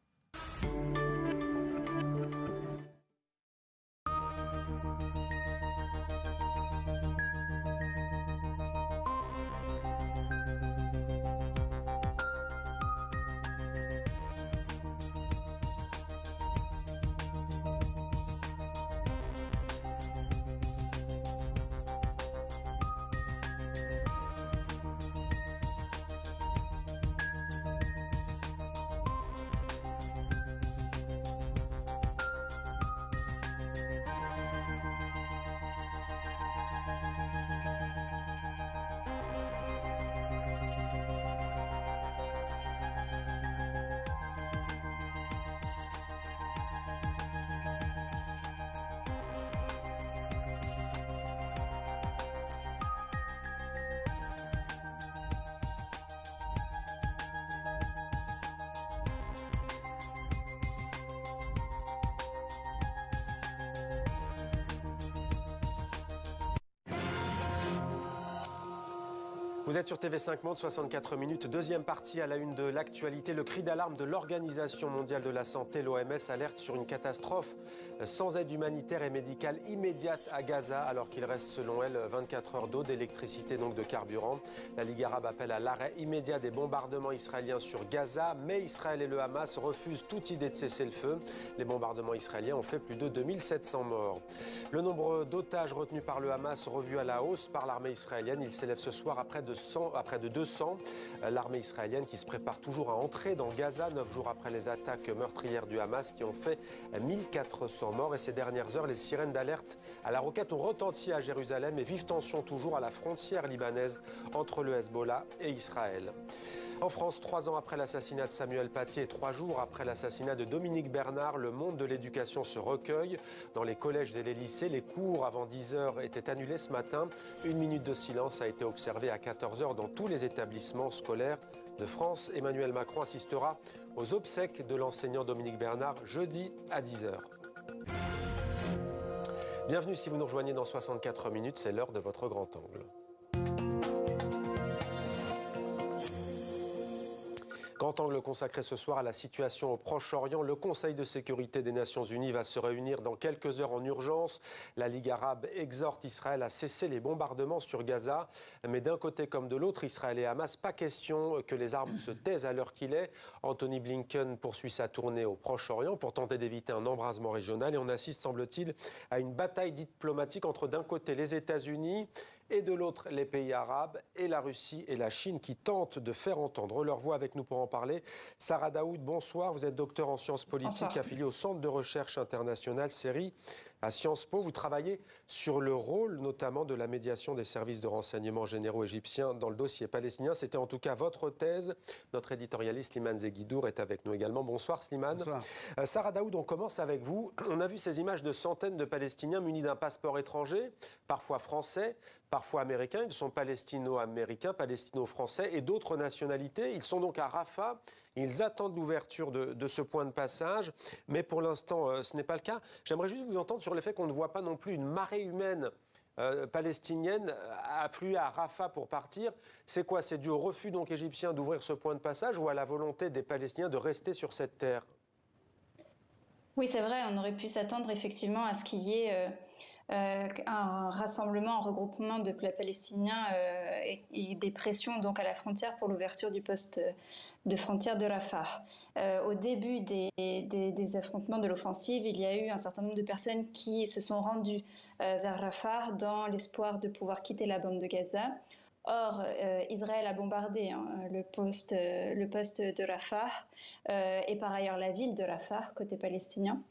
Vous êtes sur TV5 Monde, 64 minutes. Deuxième partie à la une de l'actualité. Le cri d'alarme de l'Organisation mondiale de la santé, l'OMS, alerte sur une catastrophe sans aide humanitaire et médicale immédiate à Gaza, alors qu'il reste selon elle 24 heures d'eau, d'électricité, donc de carburant. La Ligue arabe appelle à l'arrêt immédiat des bombardements israéliens sur Gaza, mais Israël et le Hamas refusent toute idée de cesser le feu. Les bombardements israéliens ont fait plus de 2700 morts. Le nombre d'otages retenus par le Hamas revu à la hausse par l'armée israélienne. Il s'élève ce soir à près de 200. L'armée israélienne qui se prépare toujours à entrer dans Gaza, 9 jours après les attaques meurtrières du Hamas qui ont fait 1400 morts. Et ces dernières heures, les sirènes d'alerte à la roquette ont retenti à Jérusalem et vive tension toujours à la frontière libanaise entre le Hezbollah et Israël. En France, 3 ans après l'assassinat de Samuel Paty et 3 jours après l'assassinat de Dominique Bernard, le monde de l'éducation se recueille. Dans les collèges et les lycées, les cours avant 10 heures étaient annulés ce matin. Une minute de silence a été observée à 14 heures dans tous les établissements scolaires de France. Emmanuel Macron assistera aux obsèques de l'enseignant Dominique Bernard jeudi à 10 heures. Bienvenue si vous nous rejoignez dans 64 minutes, c'est l'heure de votre grand angle. Grand angle consacré ce soir à la situation au Proche-Orient. Le Conseil de sécurité des Nations Unies va se réunir dans quelques heures en urgence. La Ligue arabe exhorte Israël à cesser les bombardements sur Gaza. Mais d'un côté comme de l'autre, Israël et Hamas, pas question que les armes se taisent à l'heure qu'il est. Anthony Blinken poursuit sa tournée au Proche-Orient pour tenter d'éviter un embrasement régional. Et on assiste, semble-t-il, à une bataille diplomatique entre d'un côté les États-Unis et de l'autre les pays arabes et la Russie et la Chine qui tentent de faire entendre leur voix. Avec nous pour en parler, Sarah Daoud, bonsoir. Vous êtes docteur en sciences politiques, affiliée au Centre de recherche internationale CERI à Sciences Po. Vous travaillez sur le rôle notamment de la médiation des services de renseignement généraux égyptiens dans le dossier palestinien. C'était en tout cas votre thèse. Notre éditorialiste Slimane Zeguidour est avec nous également. Bonsoir Slimane. Bonsoir. Sarah Daoud, on commence avec vous. On a vu ces images de centaines de Palestiniens munis d'un passeport étranger, parfois français, parfois américains. Ils sont palestino-américains, palestino-français et d'autres nationalités. Ils sont donc à Rafah. Ils attendent l'ouverture de ce point de passage, mais pour l'instant, ce n'est pas le cas. J'aimerais juste vous entendre sur le fait qu'on ne voit pas non plus une marée humaine palestinienne affluer à Rafah pour partir. C'est quoi? C'est dû au refus donc égyptien d'ouvrir ce point de passage ou à la volonté des Palestiniens de rester sur cette terre? Oui, c'est vrai, on aurait pu s'attendre effectivement à ce qu'il y ait un rassemblement, un regroupement de Palestiniens et des pressions donc à la frontière pour l'ouverture du poste de frontière de Rafah. Au début des affrontements de l'offensive, il y a eu un certain nombre de personnes qui se sont rendues vers Rafah dans l'espoir de pouvoir quitter la bande de Gaza. Or, Israël a bombardé le poste de Rafah et par ailleurs la ville de Rafah, côté palestinien.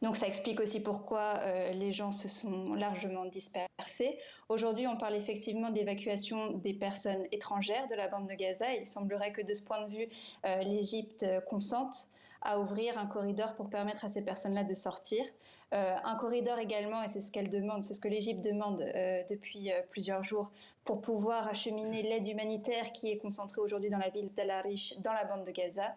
Donc ça explique aussi pourquoi les gens se sont largement dispersés. Aujourd'hui, on parle effectivement d'évacuation des personnes étrangères de la bande de Gaza. Il semblerait que de ce point de vue, l'Égypte consente à ouvrir un corridor pour permettre à ces personnes-là de sortir. Un corridor également, et c'est ce qu'elle demande, c'est ce que l'Égypte demande depuis plusieurs jours, pour pouvoir acheminer l'aide humanitaire qui est concentrée aujourd'hui dans la ville d'Al Arish, dans la bande de Gaza.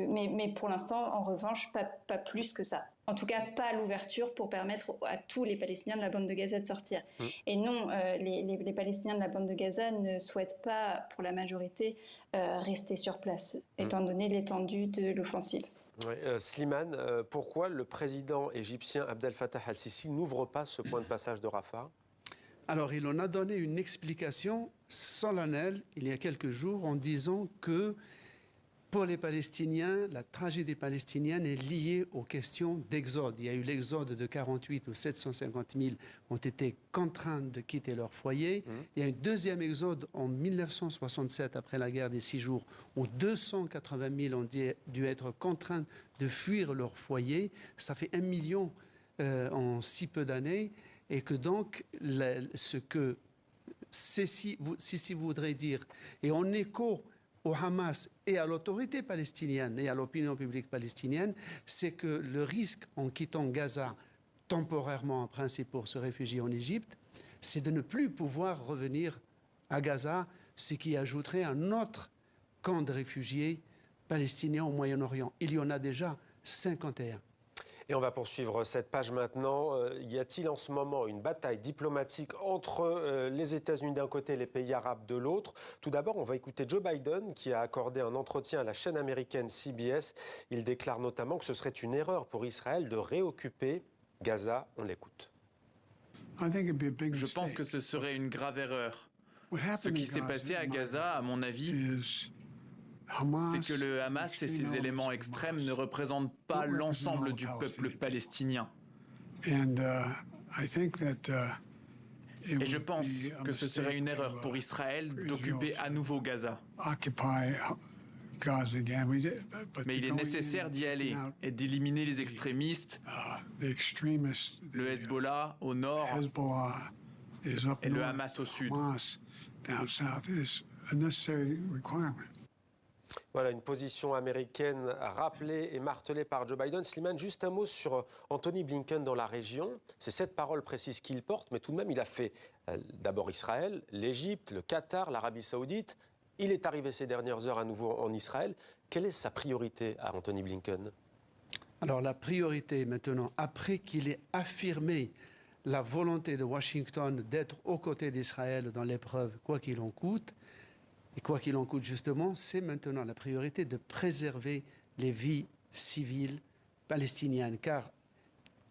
Mais pour l'instant, en revanche, pas plus que ça. En tout cas, pas l'ouverture pour permettre à tous les Palestiniens de la bande de Gaza de sortir. Et non, les Palestiniens de la bande de Gaza ne souhaitent pas, pour la majorité, rester sur place, étant donné l'étendue de l'offensive. Oui, Slimane, pourquoi le président égyptien Abdel Fattah al-Sisi n'ouvre pas ce point de passage de Rafah? Alors, il en a donné une explication solennelle il y a quelques jours en disant que pour les Palestiniens, la tragédie palestinienne est liée aux questions d'exode. Il y a eu l'exode de 48 où 750 000 ont été contraints de quitter leur foyer. Il y a eu un deuxième exode en 1967 après la guerre des 6 jours où 280 000 ont dû être contraints de fuir leur foyer. Ça fait 1 million en si peu d'années. Et que donc, ce que Sisi voudrait dire, et en écho au Hamas et à l'autorité palestinienne et à l'opinion publique palestinienne, c'est que le risque en quittant Gaza temporairement en principe pour se réfugier en Égypte, c'est de ne plus pouvoir revenir à Gaza, ce qui ajouterait un autre camp de réfugiés palestiniens au Moyen-Orient. Il y en a déjà 51. Et on va poursuivre cette page maintenant. Y a-t-il en ce moment une bataille diplomatique entre les États-Unis d'un côté et les pays arabes de l'autre? Tout d'abord, on va écouter Joe Biden qui a accordé un entretien à la chaîne américaine CBS. Il déclare notamment que ce serait une erreur pour Israël de réoccuper Gaza. On l'écoute. Je pense que ce serait une grave erreur. Ce qui s'est passé à Gaza, à mon avis, c'est que le Hamas et ses éléments extrêmes ne représentent pas l'ensemble du peuple palestinien. Et je pense que ce serait une erreur pour Israël d'occuper à nouveau Gaza. Mais il est nécessaire d'y aller et d'éliminer les extrémistes, le Hezbollah au nord et le Hamas au sud. Voilà une position américaine rappelée et martelée par Joe Biden. Slimane, juste un mot sur Anthony Blinken dans la région. C'est cette parole précise qu'il porte, mais tout de même il a fait d'abord Israël, l'Égypte, le Qatar, l'Arabie Saoudite. Il est arrivé ces dernières heures à nouveau en Israël. Quelle est sa priorité à Anthony Blinken? Alors la priorité maintenant, après qu'il ait affirmé la volonté de Washington d'être aux côtés d'Israël dans l'épreuve, quoi qu'il en coûte, et quoi qu'il en coûte justement, c'est maintenant la priorité de préserver les vies civiles palestiniennes, car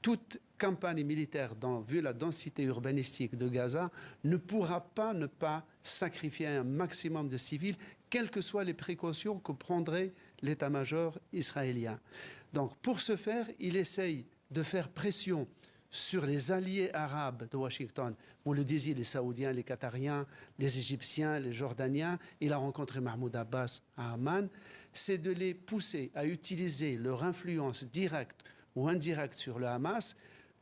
toute campagne militaire, vu la densité urbanistique de Gaza, ne pourra pas ne pas sacrifier un maximum de civils, quelles que soient les précautions que prendrait l'état-major israélien. Donc pour ce faire, il essaye de faire pression sur les alliés arabes de Washington. Vous le disiez, les Saoudiens, les Qatariens, les Égyptiens, les Jordaniens. Il a rencontré Mahmoud Abbas à Amman. C'est de les pousser à utiliser leur influence directe ou indirecte sur le Hamas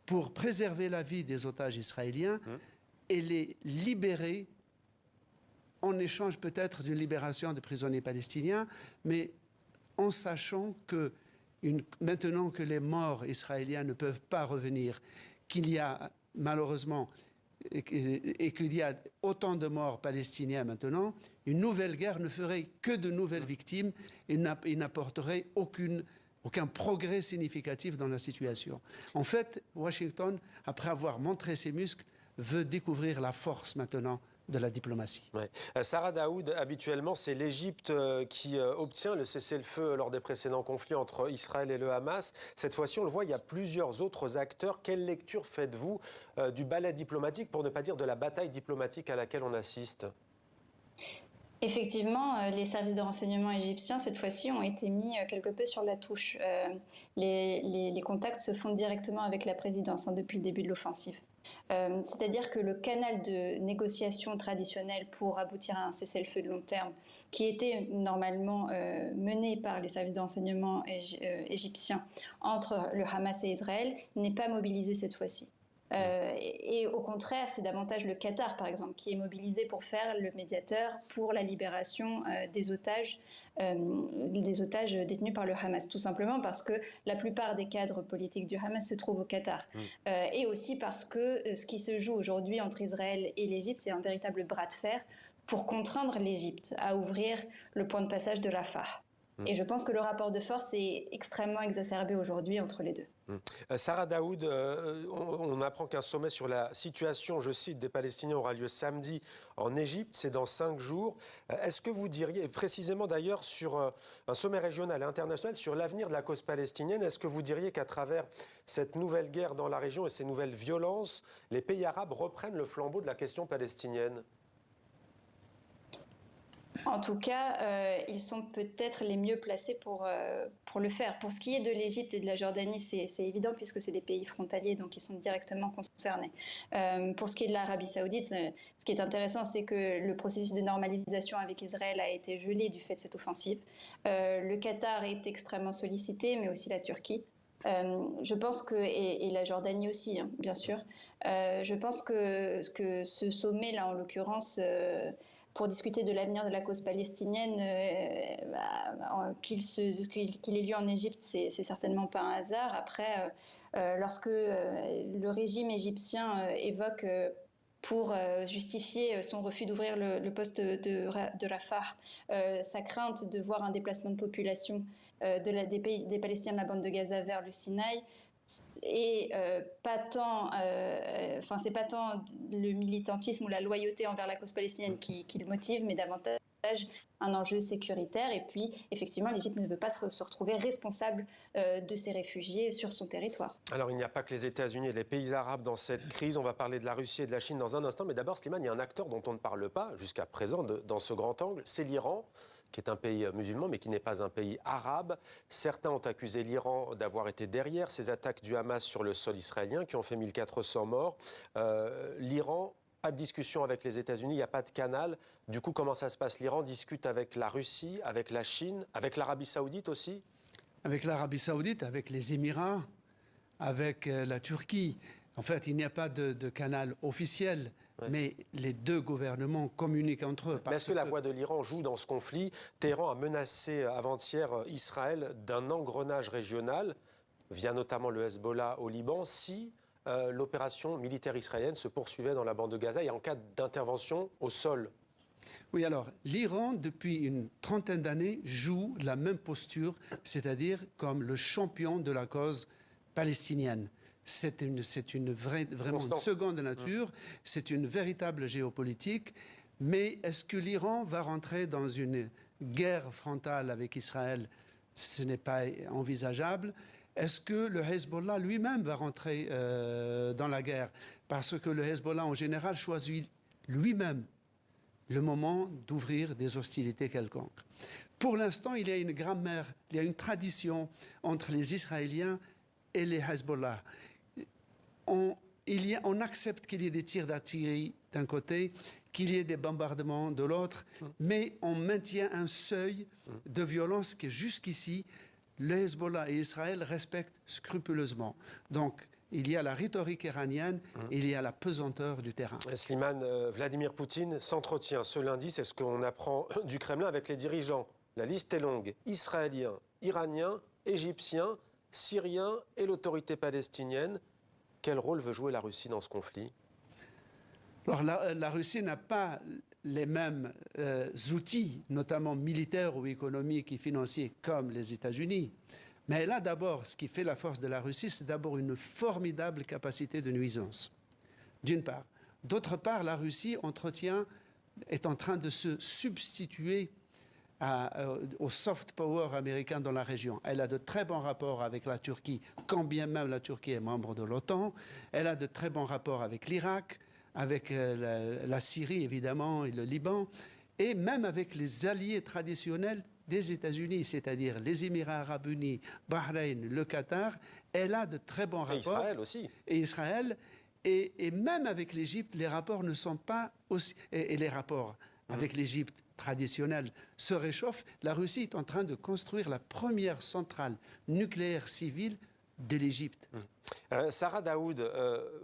pour préserver la vie des otages israéliens et les libérer en échange peut-être d'une libération des prisonniers palestiniens, mais en sachant que maintenant que les morts israéliens ne peuvent pas revenir, qu'il y a malheureusement et qu'il y a autant de morts palestiniens maintenant, une nouvelle guerre ne ferait que de nouvelles victimes et n'apporterait aucun progrès significatif dans la situation. En fait, Washington, après avoir montré ses muscles, veut découvrir la force maintenant de la diplomatie. Ouais. Sarah Daoud, habituellement, c'est l'Égypte qui obtient le cessez-le-feu lors des précédents conflits entre Israël et le Hamas. Cette fois-ci, on le voit, il y a plusieurs autres acteurs. Quelle lecture faites-vous du ballet diplomatique, pour ne pas dire de la bataille diplomatique à laquelle on assiste ? Effectivement, les services de renseignement égyptiens, cette fois-ci, ont été mis quelque peu sur la touche. Les contacts se font directement avec la présidence depuis le début de l'offensive. C'est-à-dire que le canal de négociation traditionnel pour aboutir à un cessez-le-feu de long terme, qui était normalement mené par les services de renseignement égyptiens entre le Hamas et Israël, n'est pas mobilisé cette fois-ci. Et au contraire, c'est davantage le Qatar, par exemple, qui est mobilisé pour faire le médiateur pour la libération des otages détenus par le Hamas, tout simplement parce que la plupart des cadres politiques du Hamas se trouvent au Qatar. Et aussi parce que ce qui se joue aujourd'hui entre Israël et l'Égypte, c'est un véritable bras de fer pour contraindre l'Égypte à ouvrir le point de passage de Rafah. Et je pense que le rapport de force est extrêmement exacerbé aujourd'hui entre les deux. Sarah Daoud, on apprend qu'un sommet sur la situation, je cite, des Palestiniens aura lieu samedi en Égypte, c'est dans 5 jours. Est-ce que vous diriez, précisément d'ailleurs sur un sommet régional et international sur l'avenir de la cause palestinienne, est-ce que vous diriez qu'à travers cette nouvelle guerre dans la région et ces nouvelles violences, les pays arabes reprennent le flambeau de la question palestinienne ? En tout cas, ils sont peut-être les mieux placés pour le faire. Pour ce qui est de l'Égypte et de la Jordanie, c'est évident puisque c'est des pays frontaliers, donc ils sont directement concernés. Pour ce qui est de l'Arabie Saoudite, ce qui est intéressant, c'est que le processus de normalisation avec Israël a été gelé du fait de cette offensive. Le Qatar est extrêmement sollicité, mais aussi la Turquie. Je pense que, et la Jordanie aussi, hein, bien sûr, je pense que ce sommet-là, en l'occurrence, pour discuter de l'avenir de la cause palestinienne, qu'il ait lieu en Égypte, c'est certainement pas un hasard. Après, lorsque le régime égyptien évoque pour justifier son refus d'ouvrir le poste de Rafah, sa crainte de voir un déplacement de population des Palestiniens de la bande de Gaza vers le Sinaï, et pas tant, c'est pas tant le militantisme ou la loyauté envers la cause palestinienne qui le motive, mais davantage un enjeu sécuritaire. Et puis, effectivement, l'Égypte ne veut pas se retrouver responsable de ces réfugiés sur son territoire. Alors, il n'y a pas que les États-Unis et les pays arabes dans cette crise. On va parler de la Russie et de la Chine dans un instant. Mais d'abord, Slimane, il y a un acteur dont on ne parle pas jusqu'à présent dans ce grand angle, c'est l'Iran, qui est un pays musulman, mais qui n'est pas un pays arabe. Certains ont accusé l'Iran d'avoir été derrière ces attaques du Hamas sur le sol israélien, qui ont fait 1400 morts. L'Iran, pas de discussion avec les États-Unis, il n'y a pas de canal. Du coup, comment ça se passe? L'Iran discute avec la Russie, avec la Chine, avec l'Arabie Saoudite aussi? Avec l'Arabie Saoudite, avec les Émirats, avec la Turquie. En fait, il n'y a pas de canal officiel. Ouais. Mais les deux gouvernements communiquent entre eux. Mais est-ce que la voix de l'Iran joue dans ce conflit? Téhéran a menacé avant-hier Israël d'un engrenage régional, via notamment le Hezbollah au Liban, si l'opération militaire israélienne se poursuivait dans la bande de Gaza et en cas d'intervention au sol. Oui, alors, l'Iran, depuis une trentaine d'années, joue la même posture, c'est-à-dire comme le champion de la cause palestinienne. C'est vraiment une seconde nature, c'est une véritable géopolitique. Mais est-ce que l'Iran va rentrer dans une guerre frontale avec Israël? Ce n'est pas envisageable. Est-ce que le Hezbollah lui-même va rentrer dans la guerre? Parce que le Hezbollah, en général, choisit lui-même le moment d'ouvrir des hostilités quelconques. Pour l'instant, il y a une grammaire, il y a une tradition entre les Israéliens et les Hezbollah. On accepte qu'il y ait des tirs d'artillerie d'un côté, qu'il y ait des bombardements de l'autre, mais on maintient un seuil de violence que jusqu'ici, le Hezbollah et Israël respectent scrupuleusement. Donc, il y a la rhétorique iranienne, il y a la pesanteur du terrain. Slimane, Vladimir Poutine s'entretient ce lundi, c'est ce qu'on apprend du Kremlin avec les dirigeants. La liste est longue. Israéliens, Iraniens, Égyptiens, Syriens et l'autorité palestinienne. Quel rôle veut jouer la Russie dans ce conflit? Alors la Russie n'a pas les mêmes outils, notamment militaires ou économiques et financiers, comme les États-Unis. Mais là, d'abord, ce qui fait la force de la Russie, c'est d'abord une formidable capacité de nuisance, d'une part. D'autre part, la Russie est en train de se substituer au soft power américain dans la région. Elle a de très bons rapports avec la Turquie, quand bien même la Turquie est membre de l'OTAN. Elle a de très bons rapports avec l'Irak, avec la Syrie, évidemment, et le Liban, et même avec les alliés traditionnels des États-Unis, c'est-à-dire les Émirats arabes unis, Bahreïn, le Qatar. Elle a de très bons rapports. Et Israël aussi. Et Israël. Et même avec l'Égypte, les rapports ne sont pas aussi... Et les rapports avec l'Égypte traditionnelle se réchauffent. La Russie est en train de construire la première centrale nucléaire civile de l'Égypte. Sarah Daoud,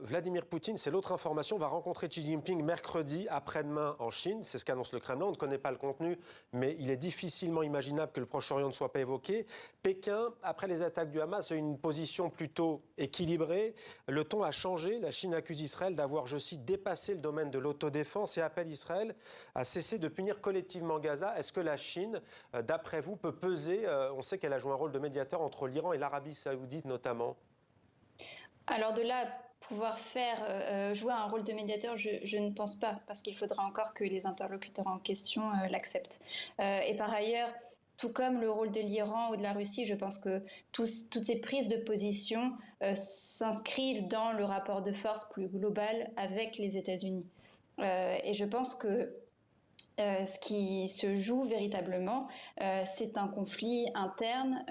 Vladimir Poutine, c'est l'autre information, va rencontrer Xi Jinping mercredi après-demain en Chine. C'est ce qu'annonce le Kremlin. On ne connaît pas le contenu, mais il est difficilement imaginable que le Proche-Orient ne soit pas évoqué. Pékin, après les attaques du Hamas, a une position plutôt équilibrée. Le ton a changé. La Chine accuse Israël d'avoir, je cite, dépassé le domaine de l'autodéfense et appelle Israël à cesser de punir collectivement Gaza. Est-ce que la Chine, d'après vous, peut peser? On sait qu'elle a joué un rôle de médiateur entre l'Iran et l'Arabie Saoudite notamment. Alors de là, pouvoir jouer un rôle de médiateur, je ne pense pas, parce qu'il faudra encore que les interlocuteurs en question l'acceptent. Et par ailleurs, tout comme le rôle de l'Iran ou de la Russie, je pense que toutes ces prises de position s'inscrivent dans le rapport de force plus global avec les États-Unis. Et je pense que ce qui se joue véritablement, c'est un conflit interne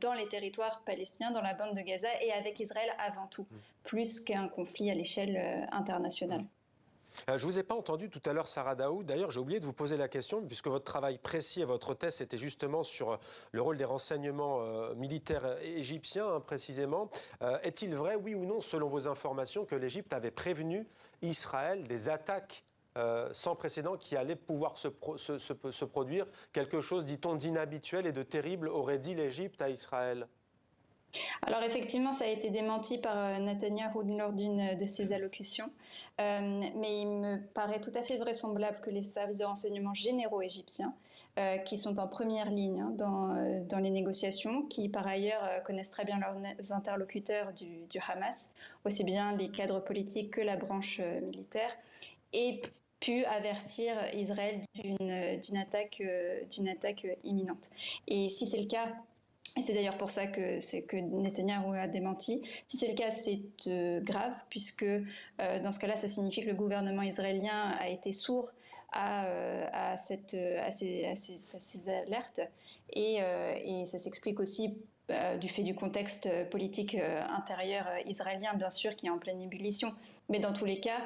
dans les territoires palestiniens, dans la bande de Gaza et avec Israël avant tout, plus qu'un conflit à l'échelle internationale. Je ne vous ai pas entendu tout à l'heure, Sarah Daoud. D'ailleurs, j'ai oublié de vous poser la question, puisque votre travail précis et votre thèse était justement sur le rôle des renseignements militaires égyptiens, précisément. Est-il vrai, oui ou non, selon vos informations, que l'Égypte avait prévenu Israël des attaques sans précédent qui allait pouvoir se produire? Quelque chose, dit-on, d'inhabituel et de terrible aurait dit l'Égypte à Israël? Alors effectivement, ça a été démenti par Netanyahou lors d'une de ses allocutions, mais il me paraît tout à fait vraisemblable que les services de renseignement généraux égyptiens, qui sont en première ligne dans les négociations, qui par ailleurs connaissent très bien leurs interlocuteurs du Hamas, aussi bien les cadres politiques que la branche militaire, aient pu avertir Israël d'une attaque imminente. Et si c'est le cas, et c'est d'ailleurs pour ça que Netanyahou a démenti. Si c'est le cas, c'est grave, puisque dans ce cas-là, ça signifie que le gouvernement israélien a été sourd à ces alertes. Et ça s'explique aussi du fait du contexte politique intérieur israélien, bien sûr, qui est en pleine ébullition. Mais dans tous les cas,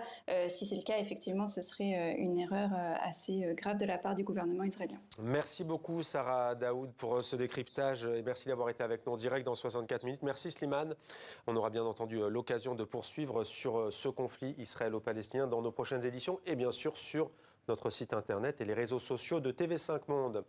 si c'est le cas, effectivement, ce serait une erreur assez grave de la part du gouvernement israélien. Merci beaucoup, Sarah Daoud, pour ce décryptage et merci d'avoir été avec nous en direct dans 64 minutes. Merci, Slimane. On aura bien entendu l'occasion de poursuivre sur ce conflit israélo-palestinien dans nos prochaines éditions et bien sûr sur notre site internet et les réseaux sociaux de TV5 Monde.